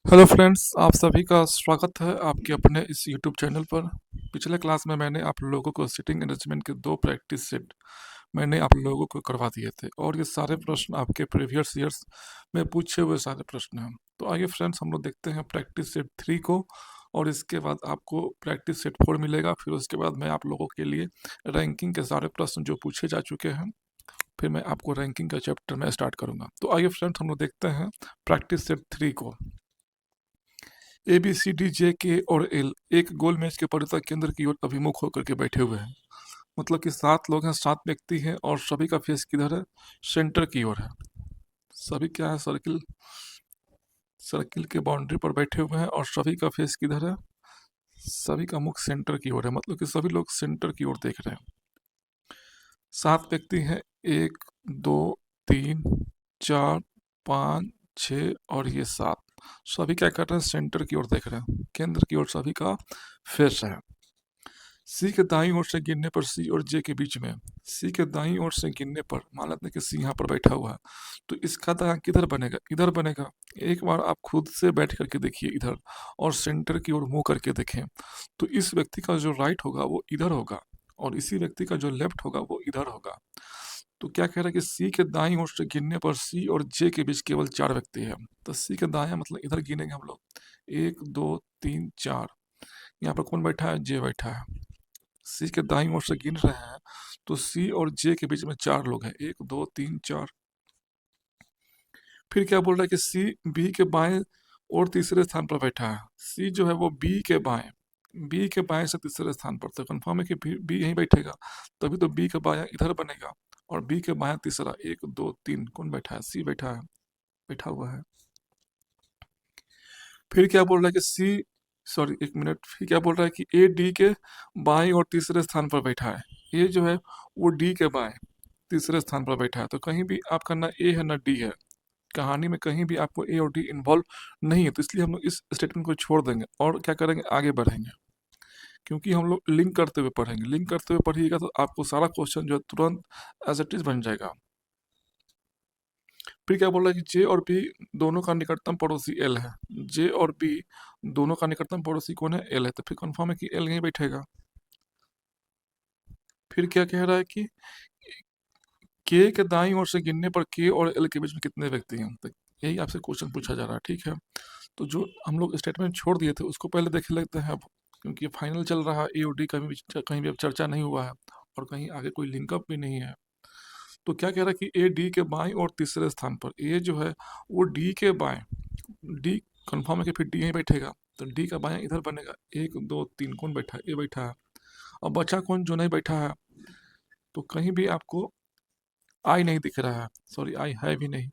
Hello friends, आप सभी का स्वागत है आपके अपने इस यूट्यूब चैनल पर। पिछले क्लास में मैंने आप लोगों को सिटिंग अरेंजमेंट के 2 प्रैक्टिस सेट मैंने आप लोगों को करवा दिए थे और ये सारे प्रश्न आपके प्रीवियस ईयर्स में पूछे हुए सारे प्रश्न हैं। तो आइए फ्रेंड्स, हम लोग देखते हैं प्रैक्टिस सेट 3 को और इसके बाद आपको प्रैक्टिस सेट 4 मिलेगा। फिर उसके बाद मैं आप लोगों के लिए रैंकिंग के सारे प्रश्न जो पूछे जा चुके हैं, फिर मैं आपको रैंकिंग का चैप्टर में स्टार्ट करूँगा। तो आइए फ्रेंड्स, हम लोग देखते हैं प्रैक्टिस सेट 3 को। ए बी सी डी जे के और एल एक गोल मेज के परितः केंद्र की ओर अभिमुख होकर के बैठे हुए हैं। मतलब कि 7 लोग हैं, 7 व्यक्ति हैं और सभी का फेस किधर है? सेंटर की ओर है। सभी क्या है? सर्किल सर्किल के बाउंड्री पर बैठे हुए हैं और सभी का फेस किधर है? सभी का मुख सेंटर की ओर है, मतलब कि सभी लोग सेंटर की ओर देख रहे हैं। 7 व्यक्ति हैं, 1 2 3 4 5 6 और ये 7। सभी क्या कर रहे हैं? सेंटर की ओर देख रहे हैं, केंद्र की ओर सभी का फेस है। सी के दाईं ओर से गिनने पर सी और जे के बीच में, सी के दाईं ओर से गिनने पर मान लेते हैं कि सी यहाँ पर बैठा हुआ है, तो इसका दायां किधर बनेगा? इधर बनेगा। एक बार आप खुद से बैठ करके देखिए इधर और सेंटर की ओर मुंह करके देखें, तो इस व्यक्ति का जो राइट होगा वो इधर होगा और इसी व्यक्ति का जो लेफ्ट होगा वो इधर होगा। तो क्या कह रहा है कि सी के दाईं ओर से गिनने पर सी और जे के बीच केवल 4 व्यक्ति हैं। तो सी के दायां मतलब इधर गिनेंगे हम लोग, 1 2 3 4। यहाँ पर कौन बैठा है? जे बैठा है। सी के दाईं ओर से गिन रहे हैं तो सी और जे के बीच में 4 लोग हैं, 1 2 3 4। फिर क्या बोल रहा है कि सी बी के बाएं और तीसरे स्थान पर बैठा है। सी जो है वो बी के बाएं से तीसरे स्थान पर, तो कंफर्म है कि बी यहीं बैठेगा, तभी तो बी का बायां इधर बनेगा और बी के बायां तीसरा। 1 2 3 कौन बैठा है? सी बैठा है, बैठा हुआ है। फिर क्या बोल रहा है कि सी, सॉरी एक मिनट, फिर क्या बोल रहा है कि ए डी के बाएं और तीसरे स्थान पर बैठा है। ए जो है वो डी के बाएं तीसरे स्थान पर बैठा है, तो कहीं भी आपका ना ए है ना डी है। कहानी में कहीं भी आपको ए और डी इन्वॉल्व नहीं है, तो इसलिए हम लोग इस स्टेटमेंट को छोड़ देंगे और क्या करेंगे? आगे बढ़ेंगे, क्योंकि हम लोग लिंक करते हुए पढ़ेंगे। लिंक करते हुए पढ़िएगा तो आपको सारा क्वेश्चन जो है तुरंत एज इट इज बन जाएगा। फिर क्या बोल रहा है कि जे और बी दोनों का निकटतम पड़ोसी एल है। जे और बी दोनों का निकटतम पड़ोसी कौन है? एल है, तो फिर कंफर्म है कि एल यहीं बैठेगा। फिर क्या कह रहा है कि के के दाईं ओर से गिनने पर के और एल के बीच में कितने व्यक्ति हैं? तो यही आपसे क्वेश्चन पूछा जा रहा है, ठीक है। तो जो हम लोग स्टेटमेंट छोड़ दिए थे उसको पहले देख लेते हैं अब, क्योंकि फाइनल चल रहा है। ए और डी का भी कहीं भी अब चर्चा नहीं हुआ है और कहीं आगे कोई लिंकअप भी नहीं है। तो क्या कह रहा है कि ए डी के बाएं और तीसरे स्थान पर, ए जो है वो डी के बाएं, डी कंफर्म है कि फिर डी यहीं बैठेगा, तो डी का बायां इधर बनेगा। 1 2 3 कौन बैठा है? ए बैठा है। और बचा कौन जो नहीं बैठा है? तो कहीं भी आपको आई नहीं दिख रहा है, सॉरी आई है भी नहीं,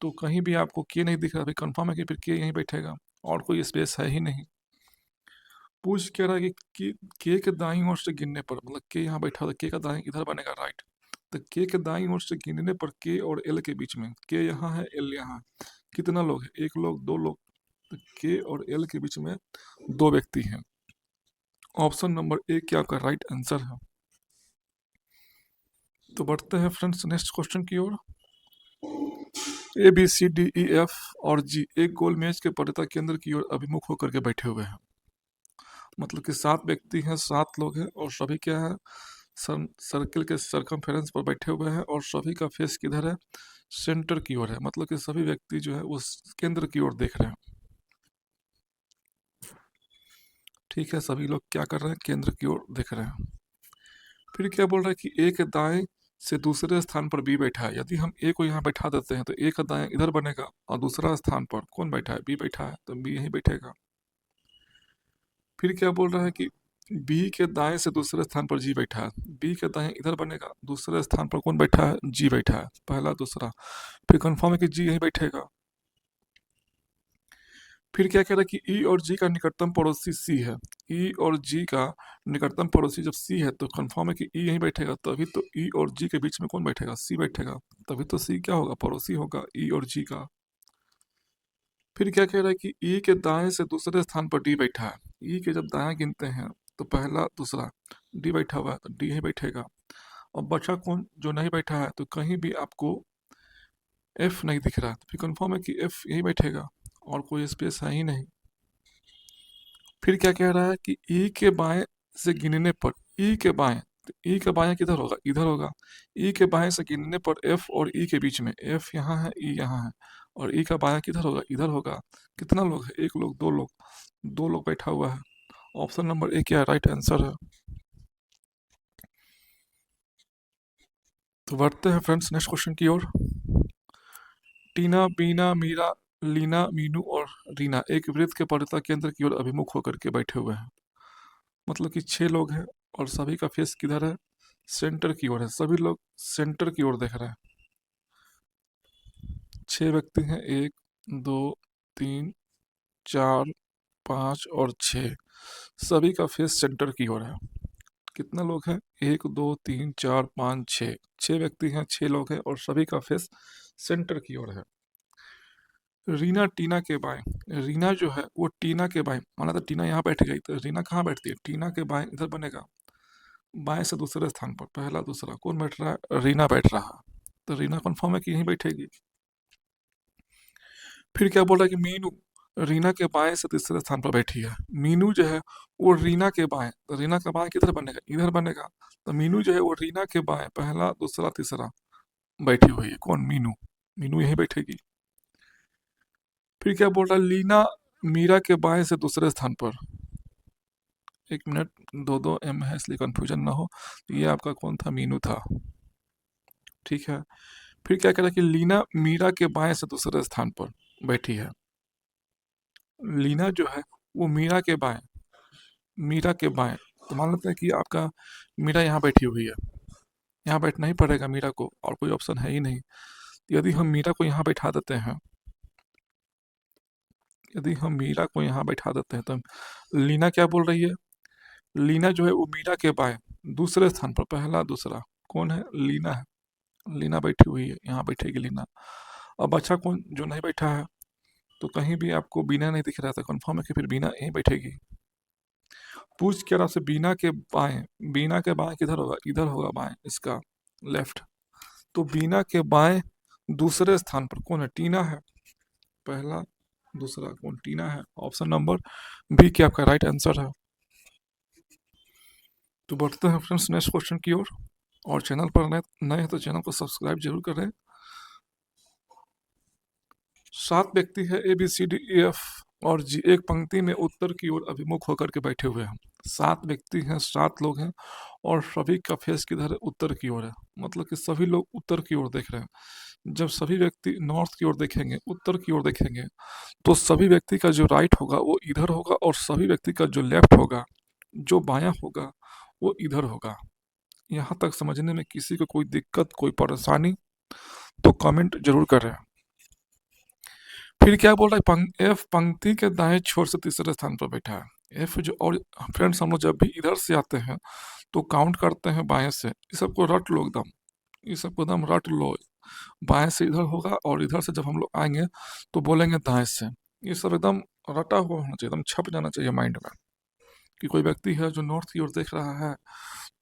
तो कहीं भी आपको के नहीं दिख रहा, फिर कंफर्म है कि फिर के यहीं बैठेगा और कोई स्पेस है ही नहीं। पूछ कह रहा है कि के के दाईं ओर से गिनने पर, मतलब के यहाँ बैठा था, के का दाईं इधर बनेगा, राइट। तो के के दाईं ओर से गिनने पर के और एल के बीच में, के यहाँ है एल यहाँ, कितना लोग हैं? 1 लोग 2 लोग, तो के और एल के बीच में 2 व्यक्ति हैं। ऑप्शन नंबर ए क्या आपका राइट आंसर है। तो बढ़ते हैं फ्रेंड्स नेक्स्ट क्वेश्चन की ओर। A B C D E F और जी एक गोल मेज के परितः केंद्र की ओर अभिमुख होकर के बैठे हुए हैं। मतलब कि 7 व्यक्ति हैं, 7 लोग हैं और सभी क्या है? सर्किल के सरकमफेरेंस पर बैठे हुए हैं और सभी का फेस किधर है? सेंटर की ओर है, मतलब कि सभी व्यक्ति जो है वो केंद्र की ओर देख रहे हैं। ठीक है, सभी लोग क्या कर रहे हैं? केंद्र की ओर देख रहे हैं। फिर क्या बोल रहा है कि ए के दाएं से दूसरे स्थान पर बी बैठा है। यदि हम ए को यहाँ बैठा देते हैं तो ए का दाएं इधर बनेगा और दूसरा स्थान पर कौन बैठा है? बी बैठा है, तो बी यहीं बैठेगा। फिर क्या बोल रहा है कि बी के दाएं से दूसरे स्थान पर जी बैठा है। बी के दाएं इधर बनेगा, दूसरे स्थान पर कौन बैठा है? जी बैठा है, पहला दूसरा। फिर कंफर्म है कि जी यहीं बैठेगा। फिर क्या कह रहा है कि ई और जी का निकटतम पड़ोसी सी है। ई और जी का निकटतम पड़ोसी जब सी है तो कंफर्म है कि ई यहीं बैठेगा, तभी तो ई और जी के बीच में कौन बैठेगा? सी बैठेगा, तभी तो सी क्या होगा? पड़ोसी होगा ई और जी का। फिर क्या कह रहा है कि ई के दाएं से दूसरे स्थान पर डी बैठा है। ई के जब दाएं गिनते हैं तो पहला दूसरा, डी बैठा हुआ है तो डी ही बैठेगा। और बचा कौन जो नहीं बैठा है? तो कहीं भी आपको एफ नहीं दिख रहा है, तो फिर कंफर्म है कि एफ यही बैठेगा और कोई स्पेस है ही नहीं। फिर क्या कह रहा है कि ई के बाएं से गिनने पर, ई के बाएं, तो ई के बाएं किधर होगा, इधर होगा। ई के बाएं से गिनने पर एफ और ई के बीच में, एफ यहाँ है, ई यहाँ है, और ई का बायां किधर होगा, इधर होगा। कितना लोग है, एक लोग, दो लोग, दो लोग बैठा हुआ है। ऑप्शन नंबर ए क्या राइट आंसर है। तो बढ़ते हैं फ्रेंड्स नेक्स्ट क्वेश्चन की ओर। टीना, बीना, मीरा, लीना, मीनू और रीना एक वृत्त के परिता केंद्र की ओर अभिमुख होकर के बैठे हुए हैं। मतलब कि 6 लोग हैं और सभी का फेस किधर है, सेंटर की ओर है। सभी लोग सेंटर की ओर देख रहे हैं। 6 व्यक्ति हैं, 1, 2, 3, 4, 5 और 6। सभी का फेस सेंटर की ओर है। कितना लोग हैं, 1, 2, 3, 4, 5, 6। 6 व्यक्ति हैं, 6 लोग हैं और सभी का फेस सेंटर की ओर है। रीना टीना के बाएं, रीना जो है वो टीना के बाएं, माना तो टीना यहाँ बैठ गई, तो रीना कहाँ बैठती है, टीना के बाएं इधर बनेगा। बाएं से दूसरे स्थान पर, पहला दूसरा कौन बैठ रहा है, रीना बैठ रहा है। तो रीना कन्फर्म है कि यहीं बैठेगी। फिर क्या बोल रहा है कि मीनू रीना के बाएं से तीसरे स्थान पर बैठी है। मीनू जो है वो रीना के बाएं, तो रीना का बाएं किधर बनेगा, इधर बनेगा। तो मीनू जो है वो रीना के बाएं, पहला दूसरा तीसरा बैठी हुई है। कौन, मीनू। मीनू यहीं बैठेगी। फिर क्या बोल रहा है, लीना मीरा के बाएं से दूसरे स्थान पर। 1 मिनट, दो दो एम है इसलिए कंफ्यूजन ना हो। ये आपका कौन था, मीनू था। ठीक है। फिर क्या कह रहा है कि लीना मीरा के बाएं से दूसरे स्थान पर बैठी है। लीना जो है वो मीरा के बाएं, मीरा के बाएं। तो मान लेते हैं कि आपका मीरा यहाँ बैठी हुई है, यहाँ बैठना ही पड़ेगा मीरा को, और कोई ऑप्शन है ही नहीं। यदि हम मीरा को यहाँ बैठा देते हैं, यदि हम मीरा को यहाँ बैठा देते हैं, तो लीना क्या बोल रही है, लीना जो है वो मीरा के बाएं दूसरे स्थान पर, पहला दूसरा कौन है, लीना है। लीना बैठी हुई है, यहाँ बैठेगी लीना। अब बच्चा कौन जो नहीं बैठा है, तो कहीं भी आपको बीना नहीं दिख रहा था, कंफर्म है कि फिर बीना यहीं बैठेगी। पूछ के रहा से बीना के बाएं, बीना के बाएं किधर होगा, इधर होगा बाएं, इसका लेफ्ट। तो बीना के बाएं दूसरे स्थान पर कौन है, टीना है। पहला दूसरा कौन, टीना है। ऑप्शन नंबर बी क्या आपका राइट आंसर है। तो बढ़ते हैं फ्रेंड्स नेक्स्ट क्वेश्चन की ओर। और चैनल पर नए हैं तो चैनल को सब्सक्राइब जरूर करें। 7 व्यक्ति है, A B C D E F और जी, एक पंक्ति में उत्तर की ओर अभिमुख होकर के बैठे हुए हैं। 7 व्यक्ति हैं, 7 लोग हैं और सभी का फेस किधर है, उत्तर की ओर है। मतलब कि सभी लोग उत्तर की ओर देख रहे हैं। जब सभी व्यक्ति नॉर्थ की ओर देखेंगे, उत्तर की ओर देखेंगे, तो सभी व्यक्ति का जो राइट होगा वो इधर होगा, और सभी व्यक्ति का जो लेफ्ट होगा, जो बायां होगा, वो इधर होगा। यहाँ तक समझने में किसी को कोई दिक्कत, कोई परेशानी, तो कमेंट जरूर करें। फिर क्या बोल रहा है, एफ पंक्ति के दाएं छोर से तीसरे स्थान पर बैठा है। एफ जो, और फ्रेंड्स हम लोग जब भी इधर से आते हैं तो काउंट करते हैं बाएं से। इस सबको रट लो एकदम, इस सबको एकदम रट लो। बाएं से इधर होगा और इधर से जब हम लोग आएंगे तो बोलेंगे दाएं से। ये सब एकदम रटा हुआ होना चाहिए, एकदम छप जाना चाहिए माइंड में। कि कोई व्यक्ति है जो नॉर्थ की ओर देख रहा है,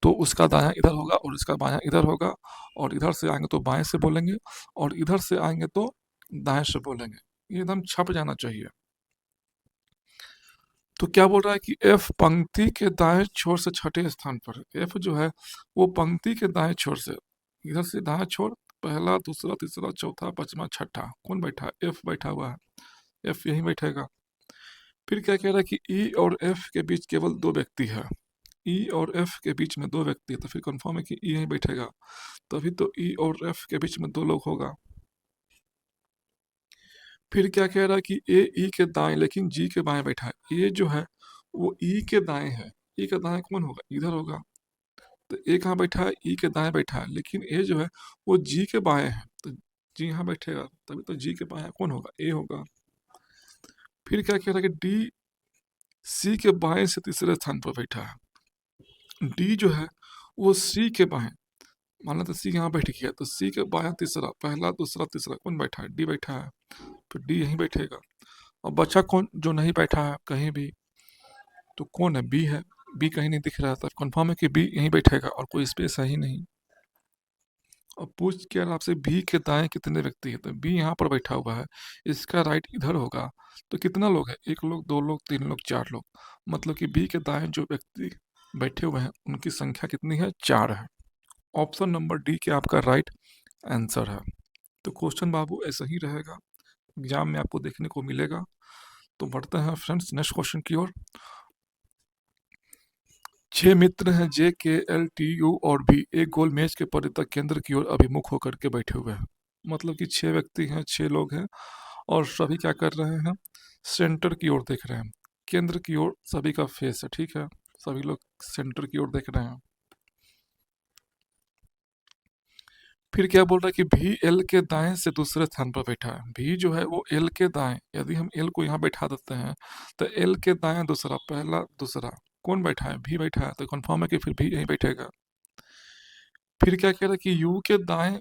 तो उसका दायां इधर होगा और इसका बायां इधर होगा, और इधर से आएंगे तो बाएं से बोलेंगे, और इधर से आएंगे तो दाएं से बोलेंगे। ये एकदम छप जाना चाहिए। तो क्या बोल रहा है कि एफ पंक्ति के दाएं छोर से छठे स्थान पर है। एफ जो है वो पंक्ति के दाएं छोर से, इधर से दाएं छोर, पहला दूसरा तीसरा चौथा पांचवा छठा कौन बैठा है, एफ बैठा हुआ है। एफ यहीं बैठेगा। फिर क्या कह रहा है कि ई और एफ के बीच केवल 2 व्यक्ति है। ई और एफ के बीच में 2 व्यक्ति है, तो फिर कंफर्म है कि ई यहीं बैठेगा। तभी तो ई और एफ के बीच में 2 लोग होगा। फिर क्या कह रहा है कि ए ई के दाएं लेकिन जी के बाएं बैठा है। ए जो है वो ई के दाएं है। ई के दाएं कौन होगा, इधर होगा। तो ए कहाँ बैठा है, ई के दाएं बैठा है, लेकिन ए जो है वो जी के बाएं है, तो जी यहाँ बैठेगा। तभी तो जी के बाएं कौन होगा, ए होगा। फिर क्या कह रहा है कि डी सी के बाएं से तीसरे स्थान पर बैठा है। डी जो है वो सी के बाएं, मान लो तो सी यहाँ बैठ गया, तो सी के बायां तीसरा, पहला दूसरा तीसरा कौन बैठा है, डी बैठा है। तो डी यहीं बैठेगा। और बचा कौन जो नहीं बैठा है कहीं भी, तो कौन है, बी है। बी कहीं नहीं दिख रहा था, कंफर्म है कि बी यहीं बैठेगा और कोई स्पेस है ही नहीं। और पूछ के आपसे बी के दाएं कितने व्यक्ति हैं, तो बी यहाँ पर बैठा हुआ है, इसका राइट इधर होगा, तो कितना लोग हैं, 1 लोग, 2 लोग, 3 लोग, 4 लोग, मतलब कि बी के दाएं जो व्यक्ति बैठे हुए हैं उनकी संख्या कितनी है, 4 है। ऑप्शन नंबर डी के आपका राइट आंसर है। तो क्वेश्चन बाबू ऐसा ही रहेगा, एग्जाम में आपको देखने को मिलेगा। तो बढ़ते हैं फ्रेंड्स नेक्स्ट क्वेश्चन की ओर। 6 मित्र हैं जे के एल टी यू और बी एक गोल मेज के परितः केंद्र की ओर अभिमुख होकर के बैठे हुए हैं। मतलब कि 6 व्यक्ति हैं, 6 लोग हैं, और सभी क्या कर रहे हैं, सेंटर की ओर देख रहे हैं, केंद्र की ओर सभी का फेस है, ठीक है, सभी लोग सेंटर की ओर देख रहे हैं। फिर क्या बोल रहा है कि भी एल के दाएं से दूसरे स्थान पर बैठा है। भी जो है वो एल के दाएं, यदि हम एल को यहाँ बैठा देते हैं तो एल के दाएं दूसरा, पहला दूसरा, कौन बैठा है, भी बैठा है, तो कंफर्म है कि फिर भी यहीं बैठेगा। फिर क्या कह रहा है कि यू के दाएं,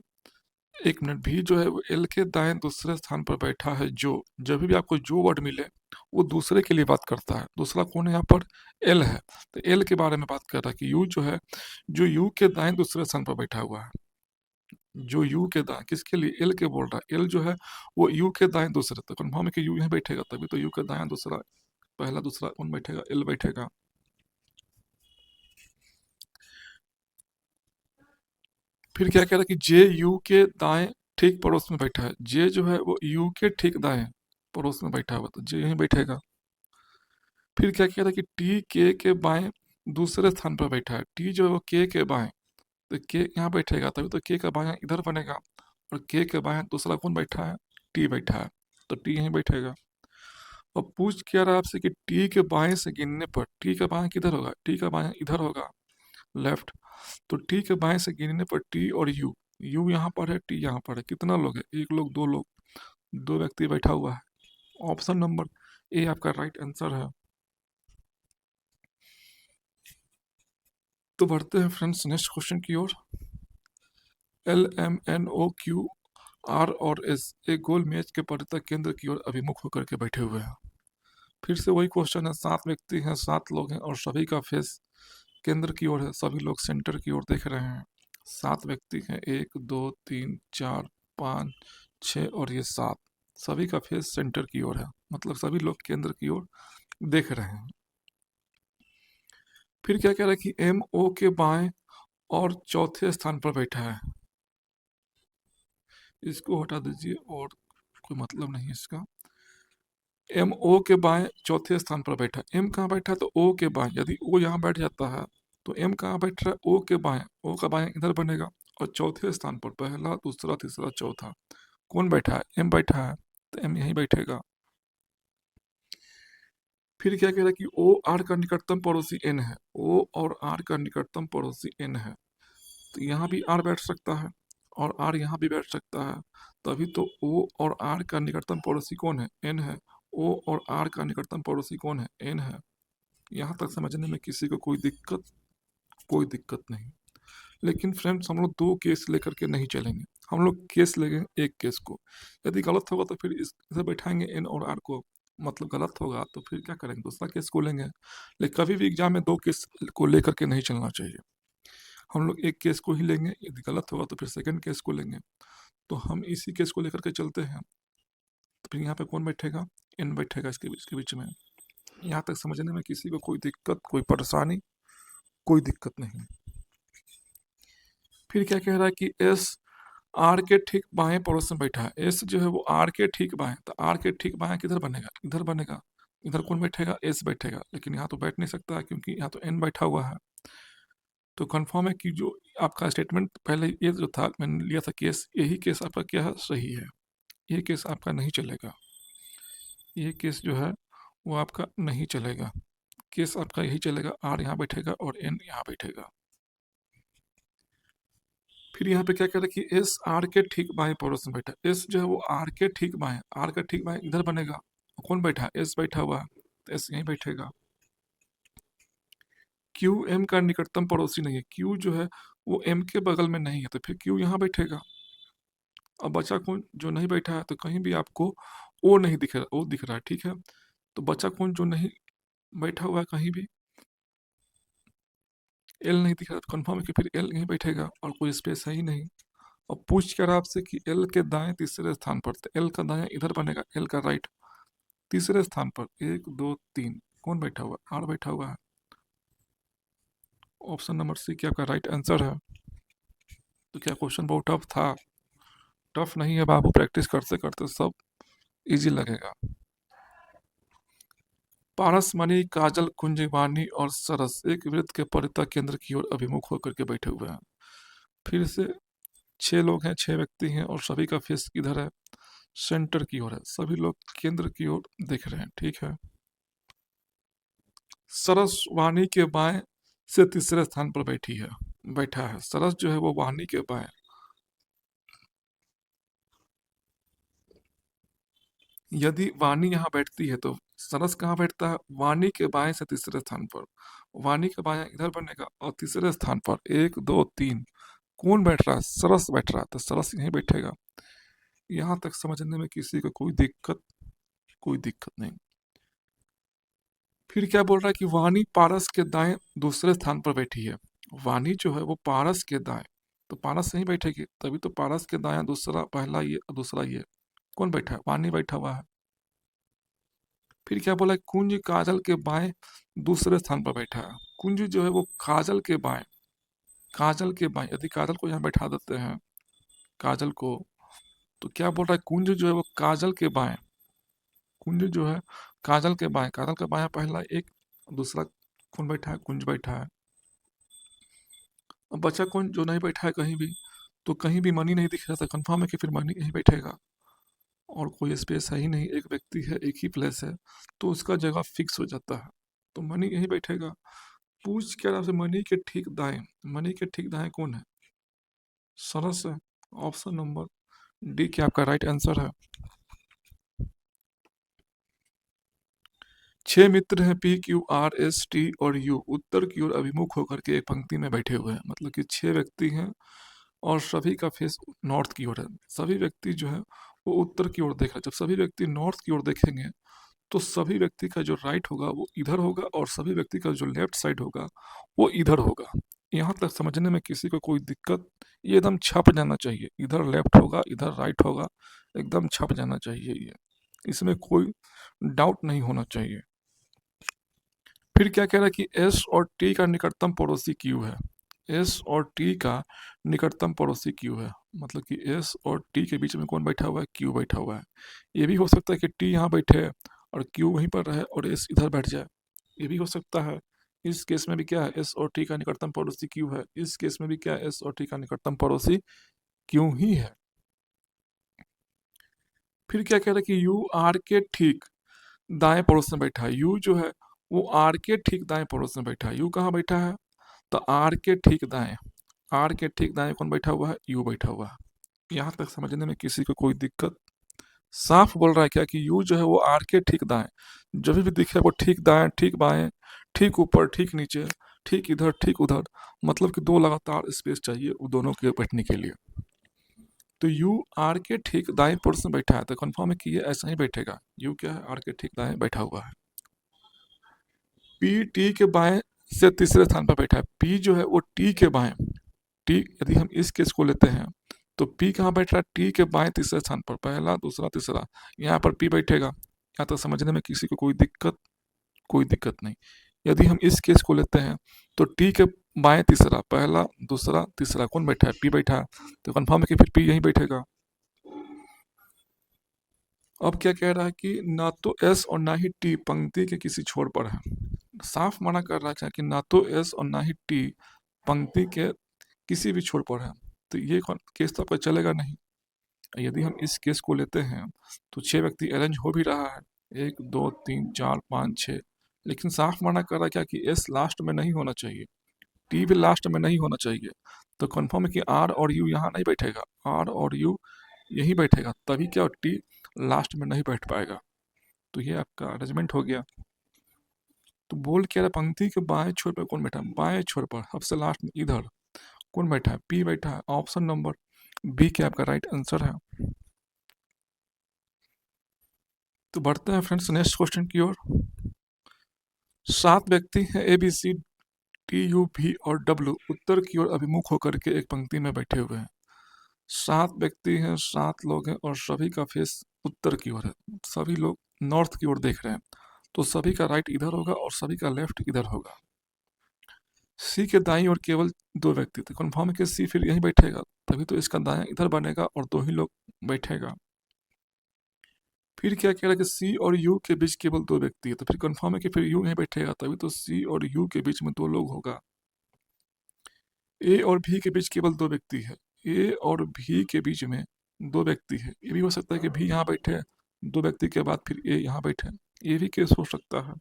एक मिनट, भी जो है वो एल के दाएं दूसरे स्थान पर बैठा है। जो जब भी आपको जो वर्ड मिले वो दूसरे के लिए बात करता है। दूसरा कौन है यहाँ पर, एल है, तो एल के बारे में बात कर रहा है कि यू जो है, जो यू के दाएं दूसरे स्थान पर बैठा हुआ है, जो यू के दाएं, किसके लिए, एल के बोल रहा है, एल जो है वो यू के दाएं दूसरे, तो कन्फर्म है कि यू यहाँ बैठेगा, तभी तो यू के दाएं दूसरा, पहला दूसरा कौन बैठेगा, एल बैठेगा। फिर क्या कह रहा है कि जे यू के दाएं ठीक पड़ोस में बैठा है। जे जो है वो यू के ठीक दाएं पड़ोस में बैठा हुआ, तो जे यहीं बैठेगा। फिर क्या कह रहा है कि टी के बाएं दूसरे स्थान पर बैठा है। टी जो है वो के बाएं, तो के यहाँ बैठेगा, तभी तो के का बायां इधर बनेगा, और के बायां दूसरा कौन बैठा है, टी बैठा है, तो टी यहीं बैठेगा। और पूछ क्या रहा है आपसे कि टी के बाएं से गिनने पर, टी का बायां किधर होगा, टी का बायां इधर होगा, लेफ्ट, तो टी के बाएं से गिनने पर टी और यू, यू यहाँ पर है, टी यहाँ पर है, कितना लोग है, 1 लोग, 2 लोग, 2 व्यक्ति बैठा हुआ है। ऑप्शन नंबर ए आपका राइट आंसर है। तो बढ़ते हैं फ्रेंड्स नेक्स्ट क्वेश्चन की ओर। L M N O Q R और एस एक गोल मेज के परितः केंद्र की ओर अभिमुख होकर के बैठे हुए हैं। फिर से वही क्वेश्चन है, 7 व्यक्ति हैं, 7 लोग हैं, और सभी का फेस केंद्र की ओर है, सभी लोग सेंटर की ओर देख रहे हैं। 7 व्यक्ति हैं, 1 2 3 4 5 6 और ये 7, सभी का फेस सेंटर की ओर है, मतलब सभी लोग केंद्र की ओर देख रहे हैं। फिर क्या कह रहा है कि एम ओ के बाएं और चौथे स्थान पर बैठा है। इसको हटा दीजिए, और कोई मतलब नहीं इसका। एम ओ के बाएं चौथे स्थान पर बैठा, एम कहाँ बैठा, तो ओ के बाएं, यदि ओ यहाँ बैठ जाता है तो एम कहाँ बैठ रहा है, ओ के बाएं, ओ का बाएं इधर बनेगा, और चौथे स्थान पर पहला दूसरा तीसरा चौथा कौन बैठा है, एम बैठा है, तो एम यहीं बैठेगा। फिर क्या कह रहा है कि ओ आर का निकटतम पड़ोसी एन है। ओ और आर का निकटतम पड़ोसी एन है, तो यहाँ भी आर बैठ सकता है, और आर यहाँ भी बैठ सकता है, तभी तो ओ और आर का निकटतम पड़ोसी कौन है, एन है। ओ और आर का निकटतम पड़ोसी कौन है, एन है। यहाँ तक समझने में किसी को कोई दिक्कत नहीं। लेकिन फ्रेंड्स हम लोग 2 केस लेकर के नहीं चलेंगे, हम लोग केस लेंगे एक केस को। यदि गलत होगा तो फिर इसे बैठाएंगे एन और आर को, मतलब गलत होगा तो फिर क्या करेंगे, दूसरा केस को लेंगे। लेकिन कभी भी एग्जाम में 2 केस को लेकर के नहीं चलना चाहिए, हम लोग एक केस को ही लेंगे, यदि गलत होगा तो फिर सेकंड केस को लेंगे। तो हम इसी केस को लेकर के चलते हैं। तो फिर यहाँ पे कौन बैठेगा, एन बैठेगा इसके बीच में। यहाँ तक समझने में किसी को कोई दिक्कत, कोई परेशानी, कोई दिक्कत नहीं। फिर क्या कह रहा है कि एस आर के ठीक बाएं पड़ोस में बैठा है। एस जो है वो आर के ठीक बाएं, तो आर के ठीक बाएं किधर बनेगा, इधर बनेगा, इधर कौन बैठेगा, एस बैठेगा, लेकिन यहाँ तो बैठ नहीं सकता है क्योंकि यहाँ तो एन बैठा हुआ है। तो कंफर्म है कि जो आपका स्टेटमेंट पहले ये जो था मैंने लिया था केस, यही केस आपका क्या है, सही है। ये केस आपका नहीं चलेगा, ये केस जो है वो आपका नहीं चलेगा। केस आपका यही चलेगा, आर यहाँ बैठेगा और एन यहाँ बैठेगा। फिर यहाँ पे क्या कह रहा है कि एस आर के ठीक बाएं पड़ोस में बैठा, एस जो है वो आर के ठीक बाएं, आर का ठीक बाएं इधर बनेगा, कौन बैठा है, एस बैठा हुआ है, तो एस यहीं बैठेगा। क्यू एम का निकटतम पड़ोसी नहीं है, क्यू जो है वो एम के बगल में नहीं है, तो फिर क्यू यहाँ बैठेगा। अब बचा कौन, जो नहीं बैठा है, तो कहीं भी आपको ओ नहीं दिख रहा, ओ दिख रहा है, ठीक है, तो बचा कौन जो नहीं बैठा हुआ है कहीं भी, एल नहीं दिख रहा, तो कन्फर्म है कि फिर एल यहीं बैठेगा और कोई स्पेस है ही नहीं। और पूछ क्या रहा आपसे कि एल के दाएं तीसरे स्थान पर, तो एल का दाएं इधर बनेगा, एल का राइट तीसरे स्थान पर 1 2 3 कौन बैठा हुआ है? आर बैठा हुआ है। ऑप्शन नंबर सी क्या आपका राइट आंसर है। तो क्या क्वेश्चन बहुत टफ था? टफ नहीं है बाबू, प्रैक्टिस करते करते सब इजी लगेगा। पारस, मणि, काजल, कुंज, वाणी और सरस एक वृत्त के परितः केंद्र की ओर अभिमुख होकर के बैठे हुए हैं। फिर से 6 लोग हैं, 6 व्यक्ति हैं और सभी का फेस इधर है, सेंटर की ओर है, सभी लोग केंद्र की ओर देख रहे हैं, ठीक है। सरस वाणी के बाएं से तीसरे स्थान पर बैठा है। सरस जो है वो वाणी के बाएं, यदि वाणी यहाँ बैठती है तो सरस कहाँ बैठता है? वाणी के बाएं से तीसरे स्थान पर। वाणी के बाएं इधर बनेगा और तीसरे स्थान पर 1 2 3 कौन बैठ रहा है? सरस बैठ रहा है, तो सरस यहीं बैठेगा। यहाँ तक समझने में किसी को कोई दिक्कत नहीं। फिर क्या बोल रहा है कि वाणी पारस के दाएं दूसरे स्थान पर बैठी है। वाणी जो है वो पारस के दाएं, तो पारस यहीं बैठेगी, तभी तो पारस के दाएं दूसरा, पहला ये दूसरा ये, कौन बैठा है? वाणी बैठा हुआ है। फिर क्या बोला है? कुंज काजल के बाएं दूसरे स्थान पर बैठा है। कुंज जो है वो काजल के बाएं, यदि काजल को यहाँ बैठा देते हैं, काजल को, तो क्या बोल रहा है? कुंज जो है वो काजल के बाएं, कुंज जो है काजल के बाएं, काजल का बायां पहला एक, दूसरा कौन बैठा है? कुंज बैठा है। अब बचा कौन जो नहीं बैठा है कहीं भी? तो कहीं भी मनी नहीं दिख रहा था, कंफर्म है कि फिर मनी यहीं बैठेगा और कोई स्पेस है ही नहीं, एक व्यक्ति है, एक ही प्लेस है, तो उसका जगह फिक्स हो जाता है, तो मनी यहीं बैठेगा। पूछ क्या रहा है? मनी के ठीक दाएं, मनी के ठीक दाएं कौन है? सरस है। ऑप्शन नंबर डी क्या आपका राइट आंसर है। 6 मित्र हैं, P Q R S T और यू उत्तर की ओर अभिमुख होकर के एक पंक्ति में बैठे हुए हैं, मतलब कि 6 व्यक्ति हैं और सभी का फेस नॉर्थ की ओर है। सभी व्यक्ति जो है वो उत्तर की ओर देख रहे हैं। जब सभी व्यक्ति नॉर्थ की ओर देखेंगे तो सभी व्यक्ति का जो राइट होगा वो इधर होगा और सभी व्यक्ति का जो लेफ्ट साइड होगा वो इधर होगा। यहाँ तक समझने में किसी को कोई दिक्कत, ये एकदम छप जाना चाहिए, इधर लेफ्ट होगा इधर राइट होगा, एकदम छप जाना चाहिए ये, इसमें कोई डाउट नहीं होना चाहिए। फिर क्या कह रहा है कि एस और टी का निकटतम पड़ोसी क्यू है। एस और टी का निकटतम पड़ोसी क्यू है, मतलब कि एस और टी के बीच में कौन बैठा हुआ है? क्यू बैठा हुआ है। ये भी हो सकता है कि टी यहाँ बैठे और क्यू वहीं पर रहे और एस इधर बैठ जाए, ये भी हो सकता है। इस केस में भी क्या है? एस और टी का निकटतम पड़ोसी क्यू है। इस केस में भी क्या है? एस और टी का निकटतम पड़ोसी क्यू ही है। फिर क्या कह रहा है कि यू आर के ठीक दाएं पड़ोस में बैठा है। यू जो है वो आर के ठीक दाएं पड़ोस में बैठा है। यू कहाँ बैठा है? तो आर के ठीक दाएं, आर के ठीक दाएं कौन बैठा हुआ है? यू बैठा हुआ है। यहाँ तक समझने में किसी को कोई दिक्कत? साफ बोल रहा है क्या कि यू जो है वो आर के ठीक दाएं, जब भी दिखे वो ठीक दाएं, ठीक बाएं, ठीक ऊपर, ठीक नीचे, ठीक इधर, ठीक उधर, मतलब कि दो लगातार स्पेस चाहिए वो दोनों के बैठने के लिए। तो यू आर के ठीक दाएं पड़ोस में बैठा है, तो कंफर्म है कि ये ऐसा ही बैठेगा। यू क्या है? आर के ठीक दाएं बैठा हुआ है। पी टी के बाएं से तीसरे स्थान पर बैठा है। पी जो है वो टी के बाएं, टी यदि हम इस केस को लेते हैं तो पी कहाँ बैठ रहा है? टी के बाएं तीसरे स्थान पर, पहला दूसरा तीसरा, यहाँ पर पी बैठेगा। यहाँ तक समझने में किसी को कोई दिक्कत नहीं। यदि हम इस केस को लेते हैं तो टी के बाएं तीसरा, पहला दूसरा तीसरा, कौन बैठा है? पी बैठा है, तो कन्फर्म है कि फिर पी यहीं बैठेगा। अब क्या कह रहा है कि ना तो एस और ना ही टी पंक्ति के किसी छोर पर है। साफ मना कर रहा है कि ना तो एस और ना ही टी पंक्ति के किसी भी छोर पर है, तो ये केस तो आपका चलेगा नहीं। यदि हम इस केस को लेते हैं तो 6 व्यक्ति अरेंज हो भी रहा है, 1 2 3 4 5 6, लेकिन साफ मना कर रहा है क्या कि एस लास्ट में नहीं होना चाहिए, टी भी लास्ट में नहीं होना चाहिए, तो कन्फर्म है कि आर और यू यहाँ नहीं बैठेगा, आर और यू यहीं बैठेगा, तभी क्या टी लास्ट में नहीं बैठ पाएगा। तो ये आपका अरेंजमेंट हो गया। तो बोल क्या रहा, पंक्ति के बाएं छोर पर कौन बैठा है? बाएं छोर पर सबसे लास्ट में इधर कौन बैठा है? पी बैठा है। ऑप्शन नंबर बी क्या आपका राइट आंसर है। तो बढ़ते हैं फ्रेंड्स नेक्स्ट क्वेश्चन की ओर। 7 व्यक्ति हैं, A B C T U V और डब्ल्यू उत्तर की ओर अभिमुख होकर के एक पंक्ति में बैठे हुए हैं। 7 व्यक्ति हैं, 7 लोग हैं और सभी का फेस उत्तर की ओर है, सभी लोग नॉर्थ की ओर देख रहे हैं, तो सभी का राइट इधर होगा और सभी का लेफ्ट इधर होगा। सी के दाईं ओर केवल 2 व्यक्ति थे, कन्फर्म है कि सी फिर यहीं बैठेगा, तभी तो इसका दायां इधर बनेगा और 2 ही लोग बैठेगा। फिर क्या कह रहा है कि सी और यू के बीच केवल 2 व्यक्ति है, तो फिर कन्फर्म है कि फिर यू यहीं बैठेगा, तभी तो सी और यू के बीच में 2 लोग होगा। ए और भी के बीच केवल 2 व्यक्ति है, ए और भी के बीच में 2 व्यक्ति है, ये भी हो सकता है कि भी यहाँ बैठे, 2 व्यक्ति के बाद फिर ए यहाँ बैठे, ये भी केस हो सकता है।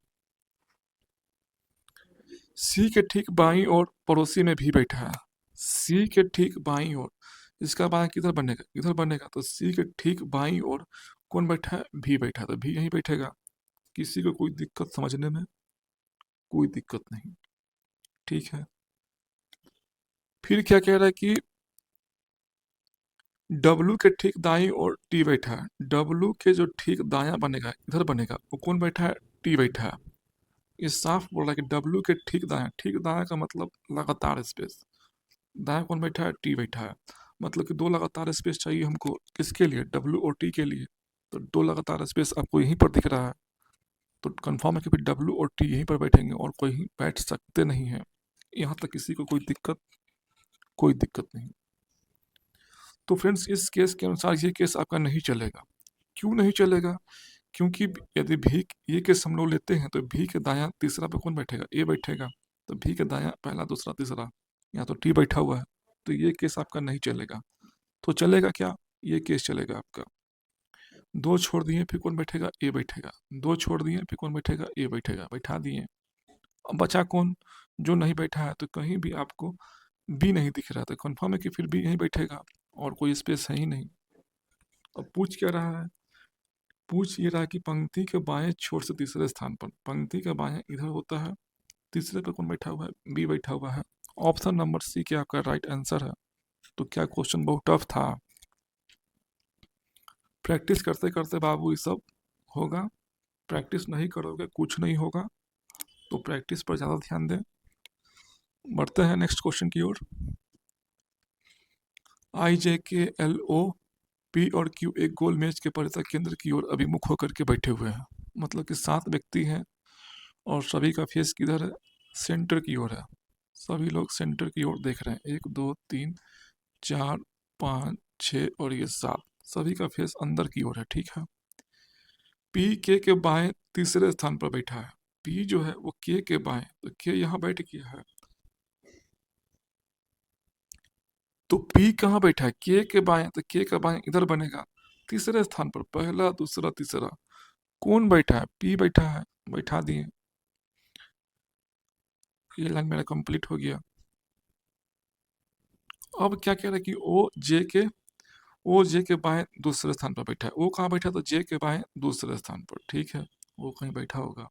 सी के ठीक बाईं ओर पड़ोसी में भी बैठा है, सी के ठीक बाईं ओर, इसका बायां किधर बनेगा, इधर बनेगा, तो सी के ठीक बाईं ओर कौन बैठा है, भी बैठा, तो भी यहीं बैठेगा। किसी को कोई दिक्कत समझने में, कोई दिक्कत नहीं, ठीक है। फिर क्या कह रहा है कि डब्लू के ठीक दाईं ओर टी बैठा है, डब्लू के जो ठीक दायां बनेगा, इधर बनेगा, वो कौन बैठा है, टी बैठा है। ये साफ बोल रहा है कि डब्लू के ठीक दायां का मतलब लगातार स्पेस, दायां कौन बैठा है, टी बैठा है, मतलब कि 2 लगातार स्पेस चाहिए हमको, किसके लिए, डब्लू और टी के लिए, तो 2 लगातार स्पेस आपको यहीं पर दिख रहा है, तो कंफर्म है कि फिर डब्लू और टी यहीं पर बैठेंगे और कोई बैठ सकते नहीं है। यहाँ तक किसी को कोई दिक्कत, कोई दिक्कत नहीं। तो फ्रेंड्स इस केस के अनुसार ये केस आपका नहीं चलेगा। क्यों नहीं चलेगा, क्योंकि यदि भी ये केस हम लोग लेते हैं तो भी के दायां तीसरा पे कौन बैठेगा, ए बैठेगा, तो भी के दायां पहला दूसरा तीसरा, यहाँ तो टी बैठा हुआ है, तो ये केस आपका नहीं चलेगा। तो चलेगा क्या, ये केस चलेगा आपका। 2 छोड़ दिए फिर कौन बैठेगा, ए बैठेगा, 2 छोड़ दिए फिर कौन बैठेगा, ए बैठेगा, बैठा दिए। अब बचा कौन, जो नहीं बैठा है, तो कहीं भी आपको बी नहीं दिख रहा, तो कन्फर्म है कि फिर बी यहीं बैठेगा और कोई स्पेस है ही नहीं। अब पूछ क्या रहा है, पूछ ये रहा कि पंक्ति के बाएं छोर से तीसरे स्थान पर, पंक्ति का बाएं इधर होता है, तीसरे पर कौन बैठा हुआ है, बी बैठा हुआ है। ऑप्शन नंबर सी क्या आपका राइट आंसर है। तो क्या क्वेश्चन बहुत टफ था, प्रैक्टिस करते करते बाबू ये सब होगा, प्रैक्टिस नहीं करोगे कुछ नहीं होगा, तो प्रैक्टिस पर ज़्यादा ध्यान दें। बढ़ते हैं नेक्स्ट क्वेश्चन की ओर। आई जे के एल ओ पी और क्यू एक गोल मेज के परितः केंद्र की ओर अभिमुख होकर के बैठे हुए हैं, मतलब कि 7 व्यक्ति हैं और सभी का फेस किधर है, सेंटर की ओर है, सभी लोग सेंटर की ओर देख रहे हैं, 1 2 3 4 5 6 और ये 7, सभी का फेस अंदर की ओर है, ठीक है। पी के बाएं तीसरे स्थान पर बैठा है, पी जो है वो के बाएं, तो के यहाँ बैठ गया है, तो पी कहाँ बैठा है, के बाएं, तो के का बाएं इधर बनेगा, तीसरे स्थान पर, पहला दूसरा तीसरा, कौन बैठा है, पी बैठा है, बैठा दिए। ये लाइन मेरा कंप्लीट हो गया। अब क्या कह रहा है कि ओ जे के बाएं दूसरे स्थान पर बैठा है, ओ कहाँ बैठा, तो जे के बाएं दूसरे स्थान पर, ठीक है, वो कहीं बैठा होगा।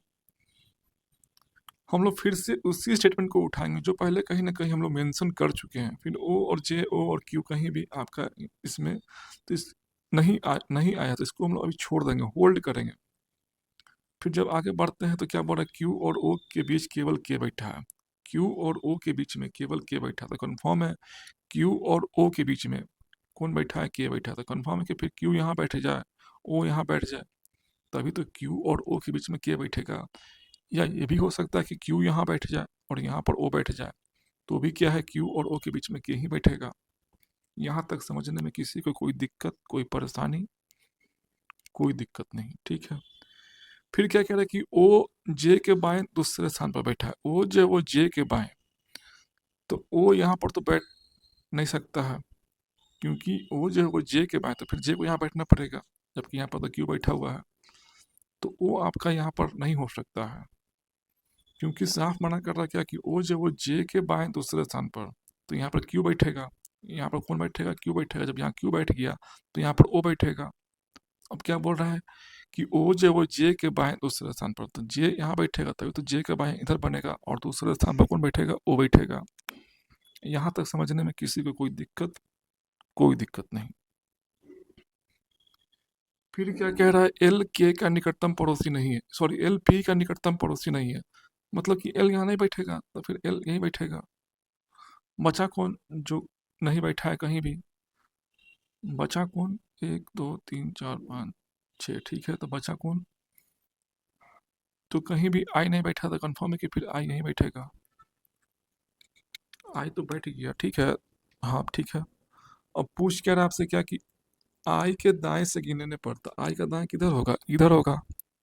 हम लोग फिर से उसी स्टेटमेंट को उठाएंगे जो पहले कहीं ना कहीं हम लोग मेंशन कर चुके हैं, फिर ओ और क्यू कहीं भी आपका इसमें तो नहीं आया, तो इसको हम लोग अभी छोड़ देंगे, होल्ड करेंगे। फिर जब आगे बढ़ते हैं तो क्या बोल रहा है, क्यू और ओ के बीच केवल के बैठा है, क्यू और ओ के बीच में केवल के बैठा, तो कन्फर्म है क्यू और ओ के बीच में कौन बैठा है, के बैठा, तो कन्फर्म है कि फिर क्यू यहाँ बैठ जाए, ओ यहाँ बैठ जाए, तभी तो क्यू और ओ के बीच में के बैठेगा। या ये भी हो सकता है कि क्यू यहाँ बैठ जाए और यहाँ पर ओ बैठ जाए, तो भी क्या है, क्यू और ओ के बीच में के ही बैठेगा। यहाँ तक समझने में किसी को कोई दिक्कत, कोई परेशानी, कोई दिक्कत नहीं, ठीक है। फिर क्या कह रहा है कि ओ जे के बाएं दूसरे स्थान पर बैठा है, ओ जो वो जे के बाएं, तो ओ यहाँ पर तो बैठ नहीं सकता है, क्योंकि ओ जो है वो जे के बाएं, तो फिर जे को यहाँ बैठना पड़ेगा, जबकि यहाँ पर तो क्यू बैठा हुआ है, तो ओ आपका यहाँ पर नहीं हो सकता है, क्योंकि साफ मना कर रहा क्या कि ओ जो वो जे के बाएं दूसरे स्थान पर, तो यहाँ पर क्यू बैठेगा, यहाँ पर कौन बैठेगा, क्यू बैठेगा, जब यहाँ क्यू बैठ गया तो यहाँ पर ओ बैठेगा। अब क्या बोल रहा है कि ओ जो वो जे के बाएं दूसरे स्थान पर, तो जे यहाँ बैठेगा, तभी तो जे के बाएं इधर बनेगा और दूसरे स्थान पर कौन बैठेगा, ओ बैठेगा। यहाँ तक समझने में किसी को कोई दिक्कत, कोई दिक्कत नहीं। फिर क्या कह रहा है, एल के का निकटतम पड़ोसी नहीं है, सॉरी एल पी का निकटतम पड़ोसी नहीं है, मतलब कि एल यहाँ नहीं बैठेगा, तो फिर एल यहीं बैठेगा। बचा कौन, जो नहीं बैठा है कहीं भी, बचा कौन? 1 2 3 4 5 6, ठीक है, तो बचा कौन? तो कहीं भी आई नहीं बैठा, तो कंफर्म है कि फिर आई नहीं बैठेगा। आई तो बैठ गया, ठीक है। हाँ ठीक है। अब पूछ क्या रहा आपसे, क्या कि आई के दाएं से गिनने पर, तो आई का दाएं किधर होगा? इधर होगा।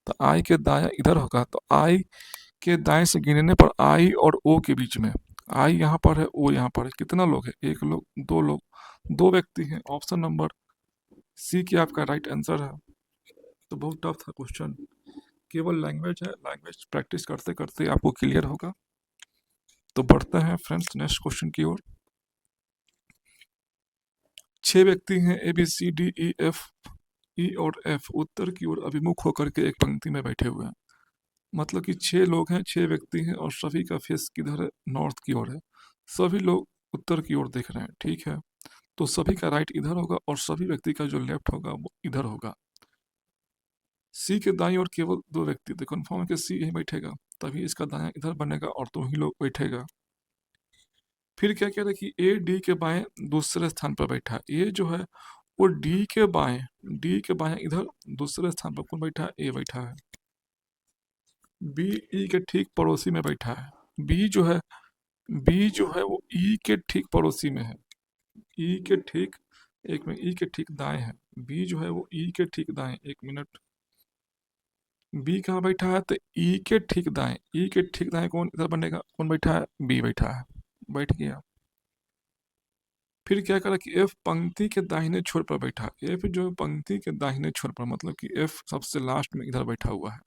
तो आई के दाएं इधर होगा, तो आई के दाएं से गिनने पर आई और ओ के बीच में, आई यहाँ पर है, ओ यहाँ पर है, कितना लोग है? एक लोग, दो लोग, दो व्यक्ति हैं। ऑप्शन नंबर सी की आपका राइट आंसर है। तो बहुत टफ था क्वेश्चन, केवल लैंग्वेज है, लैंग्वेज प्रैक्टिस करते करते आपको क्लियर होगा। तो बढ़ते हैं फ्रेंड्स नेक्स्ट क्वेश्चन की ओर। 6 व्यक्ति हैं, A B C D E F, E और एफ उत्तर की ओर अभिमुख होकर के एक पंक्ति में बैठे हुए हैं। मतलब कि 6 लोग हैं, 6 व्यक्ति हैं, और सभी का फेस किधर है? नॉर्थ की ओर है। सभी लोग उत्तर की ओर देख रहे हैं, ठीक है। तो सभी का राइट इधर होगा और सभी व्यक्ति का जो लेफ्ट होगा वो इधर होगा। सी के दाईं ओर केवल 2 व्यक्ति, तो कन्फर्म है कि सी यहीं बैठेगा, तभी इसका दायां इधर बनेगा और 2 ही लोग बैठेगा। फिर क्या कह रहे हैं कि ए डी के बाएं दूसरे स्थान पर बैठा है। ए जो है वो डी के बाएं इधर दूसरे स्थान पर कौन बैठा है? ए बैठा है। बी ई के ठीक पड़ोसी में बैठा है। बी जो है वो ई के ठीक पड़ोसी में है। ई के ठीक, एक में ई के ठीक दाएं है। बी जो है वो ई के ठीक दाएं, एक मिनट। बी कहाँ बैठा है? तो ई के ठीक दाएं, ई के ठीक दाएं कौन इधर बनेगा? कौन बैठा है? बी बैठा है, बैठ गया। फिर क्या करा कि एफ पंक्ति के दाहिने छोर पर बैठा। एफ जो है पंक्ति के दाहिने छोर पर, मतलब कि एफ सबसे लास्ट में इधर बैठा हुआ है।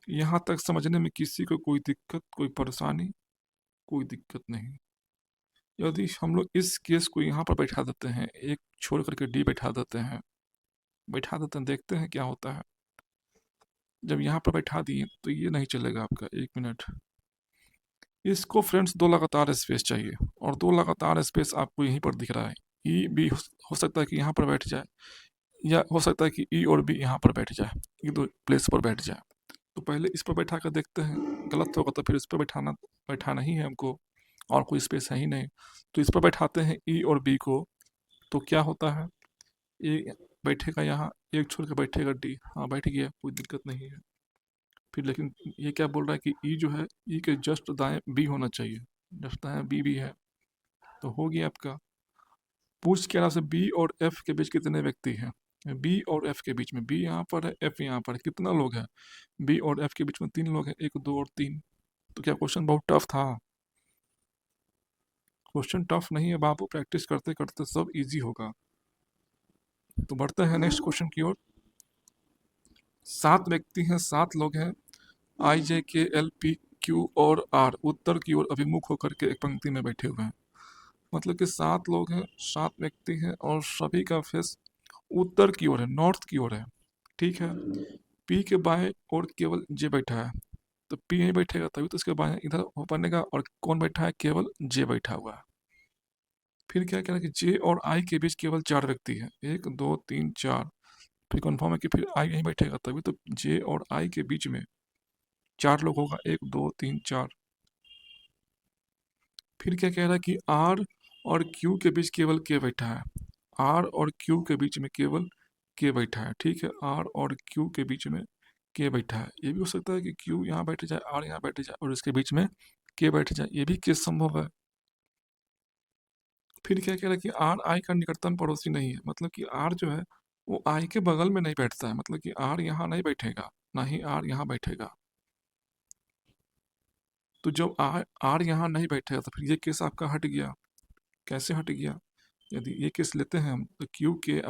यहाँ तक समझने में किसी को कोई दिक्कत, कोई परेशानी? कोई दिक्कत नहीं। यदि हम लोग इस केस को यहाँ पर बैठा देते हैं, एक छोड़ करके डी बैठा देते हैं, देखते हैं क्या होता है। जब यहाँ पर बैठा दिए तो ये नहीं चलेगा आपका, एक मिनट। इसको फ्रेंड्स 2 लगातार स्पेस चाहिए, और 2 लगातार स्पेस आपको यहीं पर दिख रहा है। ई बी हो सकता है कि यहाँ पर बैठ जाए, या हो सकता है कि ई और बी यहाँ पर बैठ जाए, ये 2 प्लेस पर बैठ जाए। तो पहले इस पर बैठा कर देखते हैं, गलत होगा तो फिर इस पर बैठाना ही है हमको, और कोई स्पेस है ही नहीं। तो इस पर बैठाते हैं ई और बी को, तो क्या होता है? ए बैठेगा यहाँ, एक छोड़ के बैठेगा डी, हाँ बैठ गया, कोई दिक्कत नहीं है। फिर लेकिन ये क्या बोल रहा है कि ई जो है, ई के जस्ट दाएं बी होना चाहिए, जस्ट दाएं बी भी है, तो हो गया आपका। पूछ के से बी और एफ के बीच कितने व्यक्ति हैं? बी और एफ के बीच में, बी यहाँ पर है, एफ यहाँ पर है, कितना लोग हैं? बी और एफ के बीच में 3 लोग हैं, 1 2 और 3। तो क्या क्वेश्चन बहुत टफ था? क्वेश्चन टफ नहीं है बाबू, प्रैक्टिस करते करते सब इजी होगा। तो बढ़ते हैं नेक्स्ट क्वेश्चन की ओर। 7 व्यक्ति हैं, 7 लोग हैं, आई जे के एल पी क्यू और आर उत्तर की ओर अभिमुख होकर के एक पंक्ति में बैठे हुए हैं। मतलब कि 7 लोग हैं, 7 व्यक्ति हैं, और सभी का फेस उत्तर की ओर है, नॉर्थ की ओर है, ठीक है। पी के बाएं ओर केवल जे बैठा है, तो पी यहीं बैठेगा, तभी तो उसके बाएं इधर हो बनेगा, और कौन बैठा है? केवल जे बैठा हुआ है। फिर क्या कह रहा है कि जे और आई के बीच केवल 4 व्यक्ति हैं, 1 2 3 4। फिर कन्फर्म है कि फिर आई यहीं बैठेगा, तभी तो जे और आई के बीच में 4 लोग होगा, 1 2 3 4। फिर क्या कह रहा है कि आर और क्यू के बीच केवल के बैठा है। आर और क्यू के बीच में केवल के बैठा है, ठीक है। आर और क्यू के बीच में के बैठा है। ये भी हो सकता है कि क्यू यहाँ बैठ जाए, आर यहाँ बैठ जाए, और इसके बीच में के बैठ जाए, ये भी केस संभव है। फिर क्या कह रहा है कि आर आई का निकटतम पड़ोसी नहीं है। मतलब कि आर जो है वो आई के बगल में नहीं बैठता है, मतलब कि आर यहाँ नहीं बैठेगा, ना ही आर यहाँ बैठेगा। तो जब आर यहाँ नहीं बैठेगा तो फिर ये केस आपका हट गया। कैसे हट गया? यदि ये केस लेते हैं हम, तो क्यू के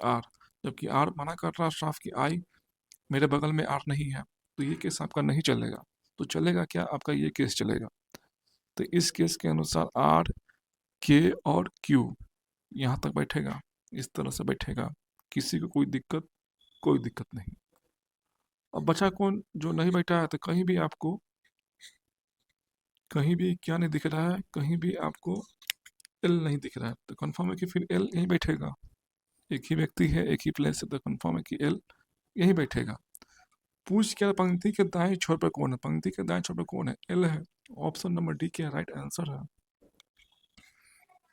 आर, जबकि आर मना कर रहा साफ कि आई मेरे बगल में आर नहीं है, तो ये केस आपका नहीं चलेगा। तो चलेगा क्या? आपका ये केस चलेगा। तो इस केस के अनुसार आर, के और क्यू यहाँ तक बैठेगा, इस तरह से बैठेगा, किसी को कोई दिक्कत? कोई दिक्कत नहीं। अब बचा कौन जो नहीं बैठा है? तो कहीं भी आपको, कहीं भी क्या नहीं दिख रहा है? कहीं भी आपको एल नहीं दिख रहा है, तो कन्फर्म है कि फिर एल यहीं बैठेगा। एक ही व्यक्ति है, एक ही प्लेस है, तो कन्फर्म है कि एल यहीं बैठेगा। पूछ क्या, पंक्ति के दाएं छोर पर कौन है? पंक्ति के दाएं छोर पर कौन है? एल है। ऑप्शन नंबर डी के राइट आंसर है।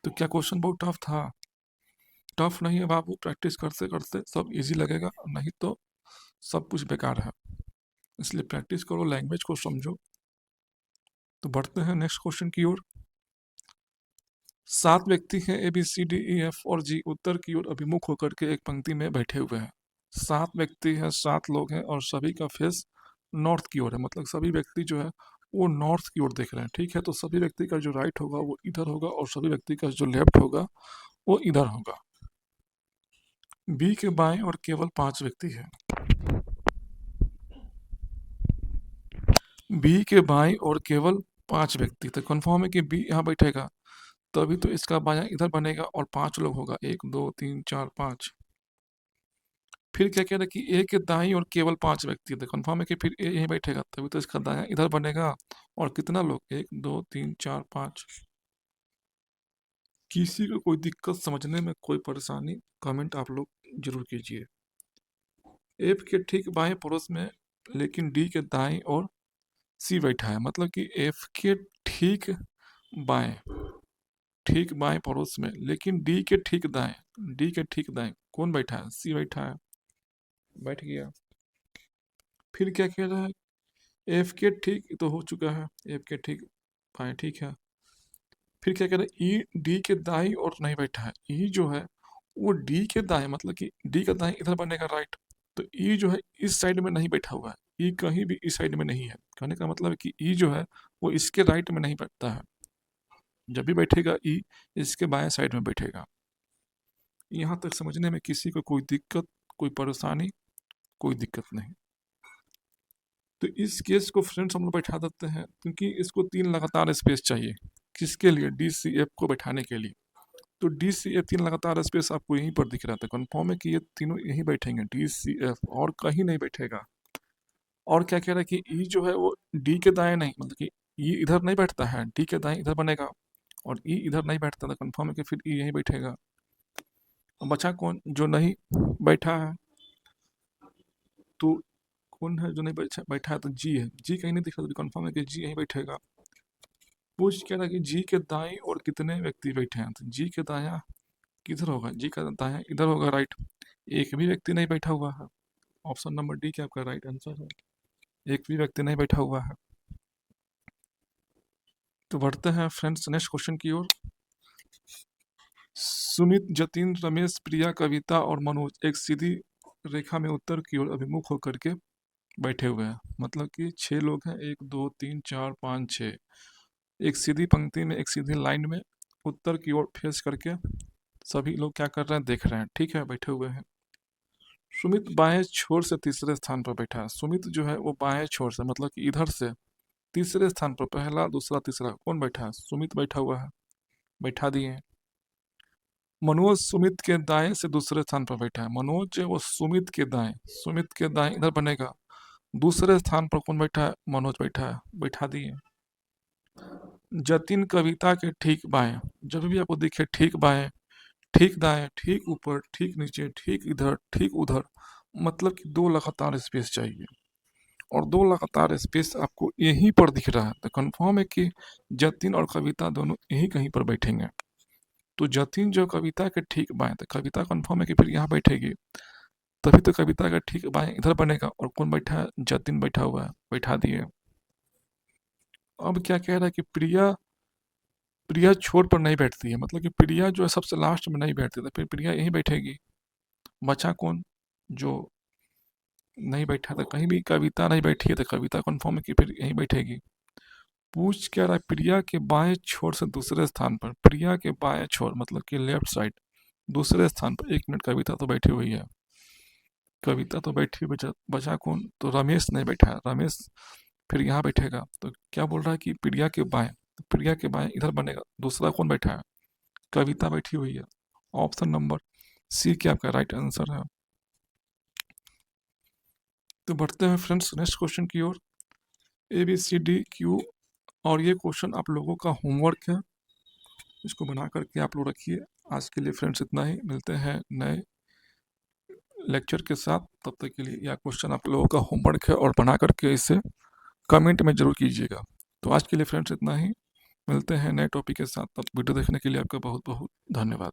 तो क्या क्वेश्चन बहुत टफ था? टफ नहीं है बाबू, प्रैक्टिस करते करते सब इजी लगेगा, नहीं तो सब कुछ बेकार है। इसलिए प्रैक्टिस करो, लैंग्वेज को समझो। तो बढ़ते हैं नेक्स्ट क्वेश्चन की ओर। 7 व्यक्ति हैं, A B C D E F और जी उत्तर की ओर अभिमुख होकर के एक पंक्ति में बैठे हुए हैं। 7 व्यक्ति हैं, 7 लोग हैं और सभी का फेस नॉर्थ की ओर है, मतलब सभी व्यक्ति जो है वो नॉर्थ की ओर देख रहे हैं। ठीक है, तो सभी व्यक्ति का जो राइट होगा वो इधर होगा और सभी व्यक्ति का जो लेफ्ट होगा वो इधर होगा। बी के बाएं और केवल 5 व्यक्ति हैं। बी के बाएं और केवल 5 व्यक्ति, तो कन्फर्म है कि बी यहाँ बैठेगा, तभी तो इसका बायां इधर बनेगा और 5 लोग होगा, 1 2 3 4 5। फिर क्या कह रहा है कि ए के दाईं और केवल 5 व्यक्ति, तो कन्फर्म है कि फिर ए यहीं बैठेगा, तभी तो इसका दायां इधर बनेगा। और कितना लोग, 1 2 3 4 5। किसी को कोई दिक्कत समझने में, कोई परेशानी, कमेंट आप लोग जरूर कीजिए। एफ के ठीक बाएं पड़ोस में लेकिन डी के दाएं और सी बैठा है, मतलब कि एफ के बाएं ठीक बाएं पड़ोस में लेकिन डी के ठीक दाएं, डी के ठीक दाएं कौन बैठा है? सी बैठा है, बैठ गया। फिर क्या कह रहा है? एफ के ठीक तो हो चुका है, एफ के ठीक बाएं, ठीक है। फिर क्या कह रहा है? ई डी के दाएं और नहीं बैठा है, ई जो है वो डी के दाएं, मतलब कि डी का दाएं इधर बनेगा राइट, तो ई जो है इस साइड में नहीं बैठा हुआ है, ई कहीं भी इस साइड में नहीं है। कहने का मतलब है कि ई जो है वो इसके राइट में नहीं बैठता है, जब भी बैठेगा ई इसके बाएं साइड में बैठेगा। यहाँ तक समझने में किसी को कोई दिक्कत, कोई परेशानी, कोई दिक्कत नहीं। तो इस केस को फ्रेंड्स हम लोग बैठा देते हैं, क्योंकि इसको 3 लगातार स्पेस चाहिए। किसके लिए? डी सी एफ को बैठाने के लिए। तो डी सी एफ 3 लगातार स्पेस आपको यहीं पर दिख रहा था, कन्फर्म है कि ये तीनों यहीं बैठेंगे, डी सी एफ, और कहीं नहीं बैठेगा। और क्या कह रहा है कि ई जो है वो डी के दाएं नहीं, मतलब कि ई इधर नहीं बैठता है, डी के दाएं इधर बनेगा, और ई इधर नहीं बैठता था, कन्फर्म है कि फिर ई यहीं बैठेगा। अब बचा कौन जो नहीं बैठा है? तो कौन है जो नहीं बैठा है? तो जी है, जी कहीं नहीं दिख रहा, तो कन्फर्म है कि जी यहीं बैठेगा। पूछ क्या रहा कि जी के दाएं और कितने व्यक्ति बैठे हैं? तो जी के दाया किधर होगा? जी का दाया इधर होगा, राइट। एक भी व्यक्ति नहीं बैठा हुआ है, ऑप्शन नंबर डी क्या आपका राइट आंसर है, एक भी व्यक्ति नहीं बैठा हुआ है। तो बढ़ते हैं फ्रेंड्स नेक्स्ट क्वेश्चन की ओर। सुमित, जतिन, रमेश, प्रिया, कविता और मनोज एक सीधी रेखा में उत्तर की ओर अभिमुख होकर के बैठे हुए हैं, मतलब कि 6 लोग हैं, 1 2 3 4 5 6, एक सीधी पंक्ति में, एक सीधी लाइन में उत्तर की ओर फेस करके सभी लोग क्या कर रहे हैं? देख रहे हैं, ठीक है, बैठे हुए हैं। सुमित बाएं छोर से तीसरे स्थान पर बैठा है। सुमित जो है वो बाएं छोर से, मतलब कि इधर से तीसरे स्थान पर, पहला दूसरा तीसरा कौन बैठा है? सुमित बैठा हुआ है, बैठा दिए हैं। मनोज सुमित के दाएं से दूसरे स्थान पर बैठा है, मनोज जो है वो सुमित के दाएं, सुमित के दाएं इधर बनेगा। दूसरे स्थान पर कौन बैठा है? मनोज बैठा है, बैठा दिए। जतिन कविता के ठीक बाएं, जब भी आपको दिखे ठीक बाएं, ठीक दाएं, ठीक ऊपर, ठीक नीचे, ठीक इधर, ठीक उधर, मतलब कि 2 लगातार स्पेस चाहिए, और 2 लगातार स्पेस आपको यहीं पर दिख रहा है, तो कंफर्म है कि जतिन और कविता दोनों यहीं कहीं पर बैठेंगे। तो जतिन जो कविता के ठीक बाएं, तो कविता कंफर्म है कि फिर यहाँ बैठेगी, तभी तो कविता का ठीक बाएं इधर बनेगा, और कौन बैठा है? जतिन बैठा हुआ है, बैठा दिए। अब क्या कह रहा है कि प्रिया, प्रिया छोर पर नहीं बैठती है, मतलब कि प्रिया जो है सबसे लास्ट में नहीं बैठती, तो फिर प्रिया यहीं बैठेगी। बचा कौन जो नहीं बैठा था? कहीं भी कविता नहीं बैठी है, तो कविता कंफर्म है कि फिर यहीं बैठेगी। पूछ क्या रहा है? प्रिया के बाएं छोर से दूसरे स्थान पर, प्रिया के बाएं छोर मतलब कि लेफ्ट साइड, दूसरे स्थान पर, 1 मिनट, कविता तो बैठी हुई है, कविता तो बैठी, बचा कौन? तो रमेश नहीं बैठा है, रमेश फिर यहाँ बैठेगा। तो क्या बोल रहा है कि प्रिया के बाएं, तो प्रिया के बाएं इधर बनेगा, दूसरा कौन बैठा है? कविता बैठी हुई है। ऑप्शन नंबर सी क्या आपका राइट आंसर है। तो बढ़ते हैं फ्रेंड्स नेक्स्ट क्वेश्चन की ओर। A B C D Q, और ये क्वेश्चन आप लोगों का होमवर्क है, इसको बना करके आप लोग रखिए। आज के लिए फ्रेंड्स इतना ही, मिलते हैं नए लेक्चर के साथ, तब तक के लिए यह क्वेश्चन आप लोगों का होमवर्क है और बना करके इसे कमेंट में ज़रूर कीजिएगा। तो आज के लिए फ्रेंड्स इतना ही, मिलते हैं नए टॉपिक के साथ। तब वीडियो देखने के लिए आपका बहुत-बहुत धन्यवाद।